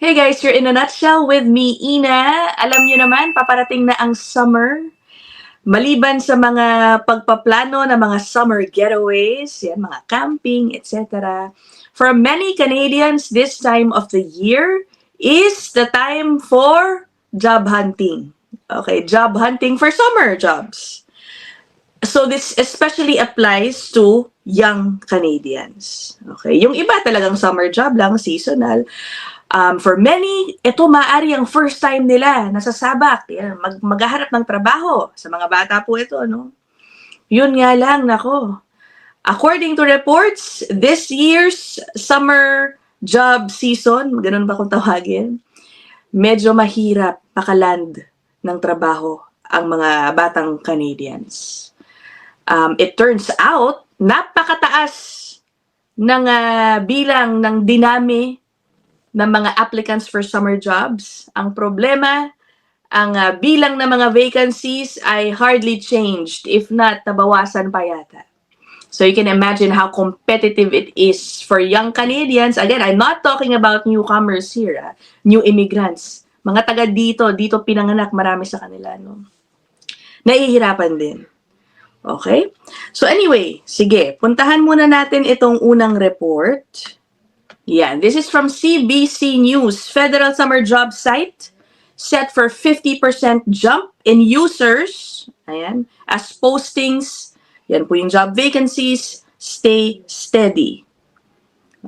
Hey guys, you're in a nutshell with me, Ina. Alam nyo naman, paparating na ang summer. Maliban sa mga pagpaplano ng mga summer getaways, yan, mga camping, etc. For many Canadians, this time of the year is the time for job hunting. Okay, job hunting for summer jobs. So this especially applies to young Canadians. Okay, yung iba talagang summer job lang, seasonal. For many, ito maaari ang first time nila nasasabak, yan, maghahanap ng trabaho. Sa mga bata po ito, no? Yun nga lang, nako. According to reports, this year's summer job season, ganun ba kung tawagin, medyo mahirap makaland ng trabaho ang mga batang Canadians. It turns out, napakataas ng bilang ng dinami ng mga applicants for summer jobs. Ang problema, ang bilang ng mga vacancies ay hardly changed, if not nabawasan pa yata. So you can imagine how competitive it is for young Canadians. Again, I'm not talking about newcomers here, new immigrants. Mga taga dito pinanganak, marami sa kanila, no? Nahihirapan din. Okay? So anyway, sige, puntahan muna natin itong unang report. Yeah, this is from CBC News. Federal summer job site set for 50% jump in users. Ayan, as postings, yan po yung job vacancies, stay steady.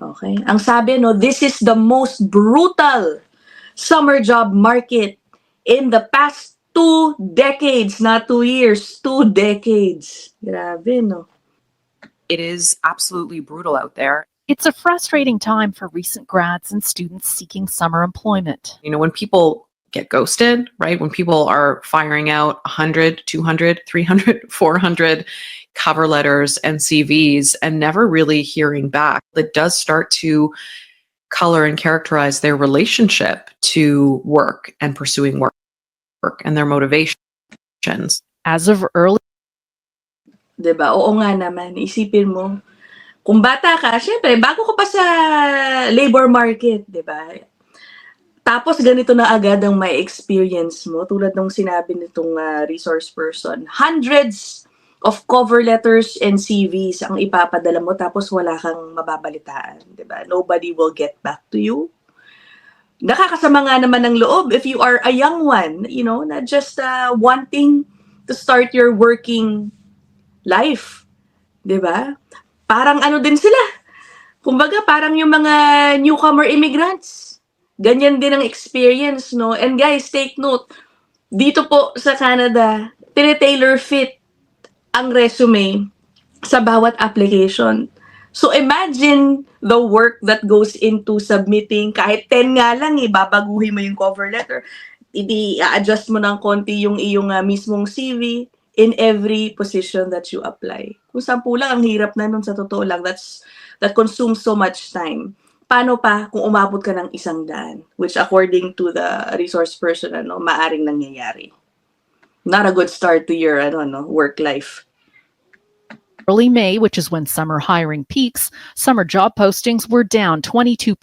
Okay? Ang sabi, no, this is the most brutal summer job market in the past 2 decades, not 2 years, 2 decades. Grabe, no? It is absolutely brutal out there. It's a frustrating time for recent grads and students seeking summer employment. You know, when people get ghosted, right? When people are firing out 100, 200, 300, 400 cover letters and CVs and never really hearing back, it does start to color and characterize their relationship to work and pursuing work and their motivations. As of early... Diba? Oo nga naman. Isipin mo, kung bata ka, syempre, bago ka pa sa labor market, diba? Tapos ganito na agad ang may experience mo, tulad ng sinabi nitong resource person. Hundreds of cover letters and CVs ang ipapadala mo, tapos wala kang mababalitaan, diba? Nobody will get back to you. Nakakasama nga naman ng loob if you are a young one, you know, not just wanting to start your working life, diba? Parang ano din sila. Kumbaga, parang yung mga newcomer immigrants. Ganyan din ang experience, no? And guys, take note, dito po sa Canada, tine-tailor fit ang resume sa bawat application. So imagine the work that goes into submitting, kahit 10 nga lang, babaguhin mo yung cover letter, i-adjust mo ng konti yung iyong mismong CV in every position that you apply. Kung 10 lang, ang hirap na nun sa totoo lang. That consumes so much time. Paano pa kung umabot ka ng 100, which according to the resource person, maaring nangyayari. Not a good start to your work life. Early May, which is when summer hiring peaks, summer job postings were down 22%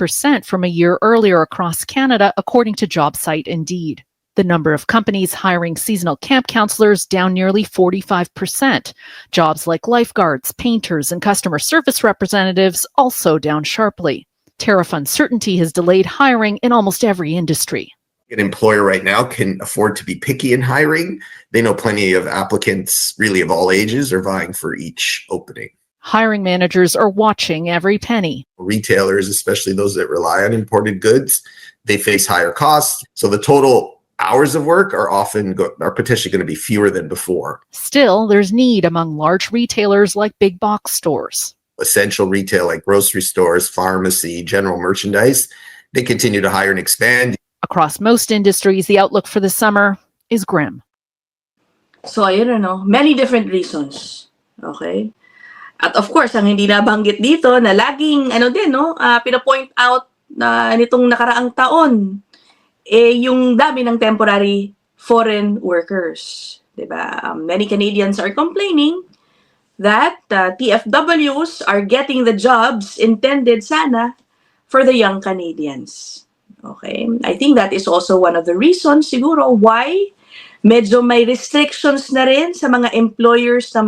from a year earlier across Canada, according to job site Indeed. The number of companies hiring seasonal camp counselors down nearly 45%. Jobs like lifeguards, painters, and customer service representatives also down sharply. Tariff uncertainty has delayed hiring in almost every industry. An employer right now can afford to be picky in hiring. They know plenty of applicants, really of all ages, are vying for each opening. Hiring managers are watching every penny. Retailers, especially those that rely on imported goods, they face higher costs. So the total hours of work are potentially going to be fewer than before. Still, there's need among large retailers like big box stores. Essential retail like grocery stores, pharmacy, general merchandise, they continue to hire and expand. Across most industries, the outlook for the summer is grim. So, ayun many different reasons. Okay? At of course, ang hindi nabanggit dito na laging, pinapoint out na nitong nakaraang taon, yung dami ng temporary foreign workers. Diba? Many Canadians are complaining that TFWs are getting the jobs intended sana for the young Canadians. Okay? I think that is also one of the reasons siguro why medyo may restrictions na rin sa mga employers na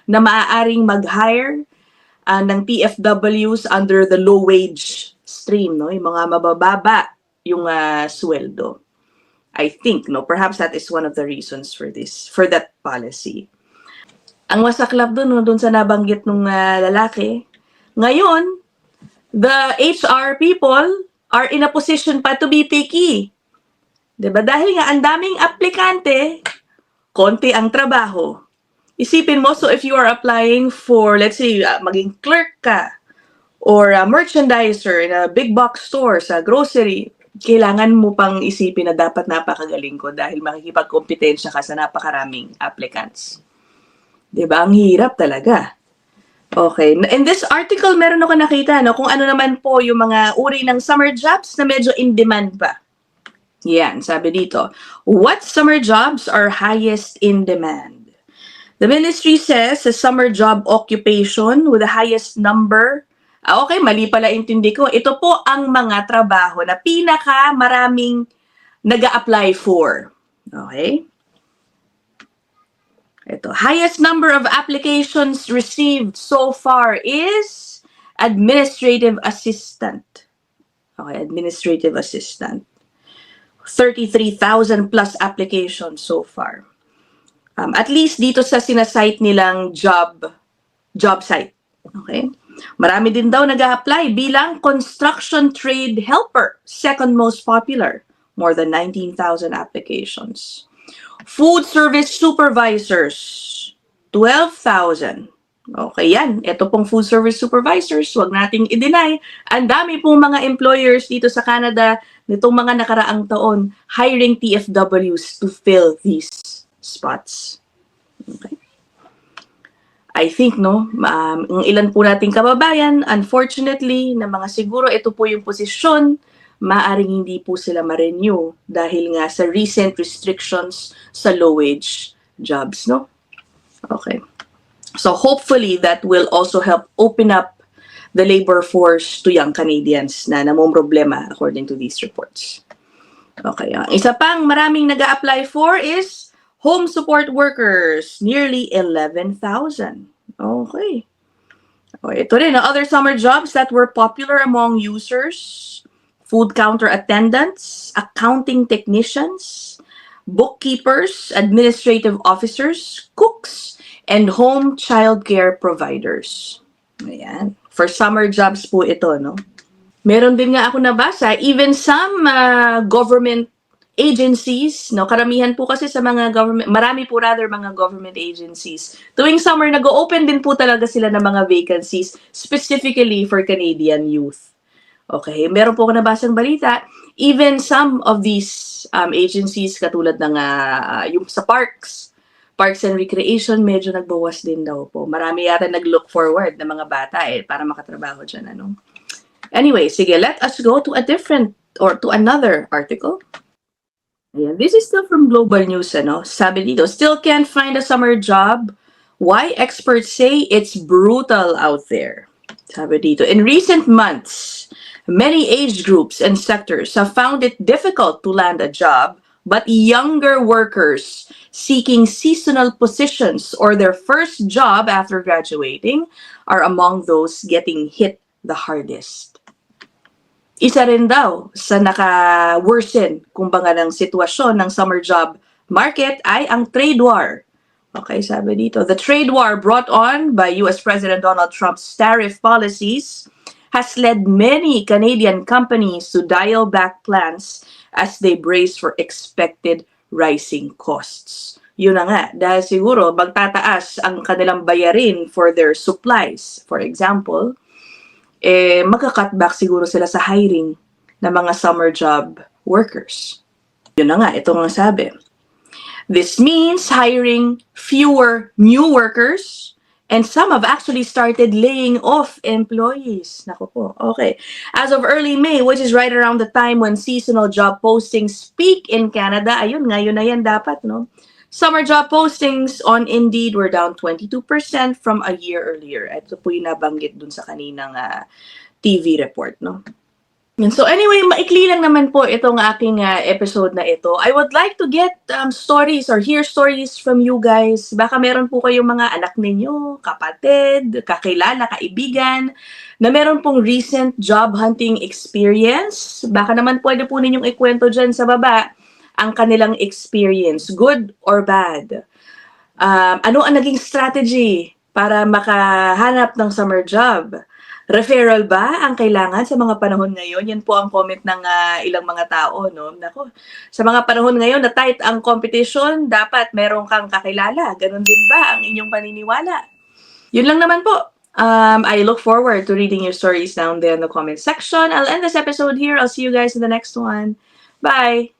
maaaring mag-hire ng PFWs under the low wage stream, no? Yung mga mabababa yung sweldo. I think, no, perhaps that is one of the reasons for that policy. Ang masaklap dun, no, dun sa nabanggit ng lalaki, ngayon, the HR people are in a position pa to be picky. Diba? Dahil nga, ang daming aplikante, konti ang trabaho. Isipin mo, so if you are applying for, let's say, maging clerk ka, or a merchandiser in a big box store sa grocery, kailangan mo pang isipin na dapat napakagaling ko dahil makikipagkompetensya ka sa napakaraming applicants. Diba? Ang hirap talaga. Okay. In this article, meron ako nakita kung ano naman po yung mga uri ng summer jobs na medyo in demand pa. Yan, sabi dito. What summer jobs are highest in demand? The ministry says the summer job occupation with the highest number. Okay, mali pala intindi ko. Ito po ang mga trabaho na pinaka maraming nag-a-apply for. Okay? Ito, highest number of applications received so far is administrative assistant. Okay, administrative assistant. 33,000 plus applications so far. At least dito sa sinasite nilang job site. Okay? Marami din daw nag-a-apply bilang construction trade helper, second most popular, more than 19,000 applications. Food service supervisors, 12,000. Okay, yan. Ito pong food service supervisors, wag nating i-deny. Ang dami pong mga employers dito sa Canada nitong mga nakaraang taon hiring PFWs to fill these spots. Okay. I think, ang ilan po nating kababayan, unfortunately, na mga siguro ito po yung posisyon, maaring hindi po sila ma-renew dahil nga sa recent restrictions sa low-wage jobs, no? Okay. So hopefully that will also help open up the labor force to young Canadians na namomroblema according to these reports. Okay. Ang isa pang maraming nag-a-apply for is home support workers, nearly 11,000. Okay. Ito rin, other summer jobs that were popular among users: food counter attendants, accounting technicians, bookkeepers, administrative officers, cooks, and home childcare providers. Ayan. For summer jobs po ito, no? Meron din nga ako nabasa, even some government agencies, no? Karamihan po kasi sa mga marami po mga government agencies. Tuwing summer, nag-open din po talaga sila ng mga vacancies, specifically for Canadian youth. Okay, meron po ako nabasang balita, even some of these agencies, katulad ng yung sa Parks and Recreation, medyo nagbawas din daw po. Marami yata nag-look forward na mga bata para makatrabaho dyan. Anyway, sige, let us go to to another article. Ayan, this is still from Global News. Sabi dito, still can't find a summer job. Why experts say it's brutal out there. Sabi dito, in recent months, many age groups and sectors have found it difficult to land a job, but younger workers seeking seasonal positions or their first job after graduating are among those getting hit the hardest. Isa rin daw sa naka-worsen, kumbaga, ng sitwasyon ng summer job market ay ang trade war. Okay, sabi dito, the trade war brought on by US President Donald Trump's tariff policies has led many Canadian companies to dial back plans as they brace for expected rising costs. Yun na nga, dahil siguro magtataas ang kanilang bayarin for their supplies. For example, magka-cutback siguro sila sa hiring ng mga summer job workers. Yun na nga, ito nga sabi. This means hiring fewer new workers, and some have actually started laying off employees. Naku po, okay. As of early May, which is right around the time when seasonal job postings peak in Canada, ayun nga, yun na yan dapat, no? Summer job postings on Indeed were down 22% from a year earlier. Ito po yung nabanggit dun sa kaninang TV report, no? So anyway, maikli lang naman po itong aking episode na ito. I would like to get stories or hear stories from you guys. Baka meron po kayong mga anak ninyo, kapatid, kakilala, kaibigan, na meron pong recent job hunting experience. Baka naman pwede po ninyong ikwento dyan sa baba ang kanilang experience, good or bad. Ano ang naging strategy para makahanap ng summer job? Referral ba ang kailangan sa mga panahon ngayon? Yan po ang comment ng ilang mga tao, no? Nako, sa mga panahon ngayon na tight ang competition, dapat meron kang kakilala. Ganon din ba ang inyong paniniwala? Yun lang naman po. I look forward to reading your stories down there in the comment section. I'll end this episode here. I'll see you guys in the next one. Bye!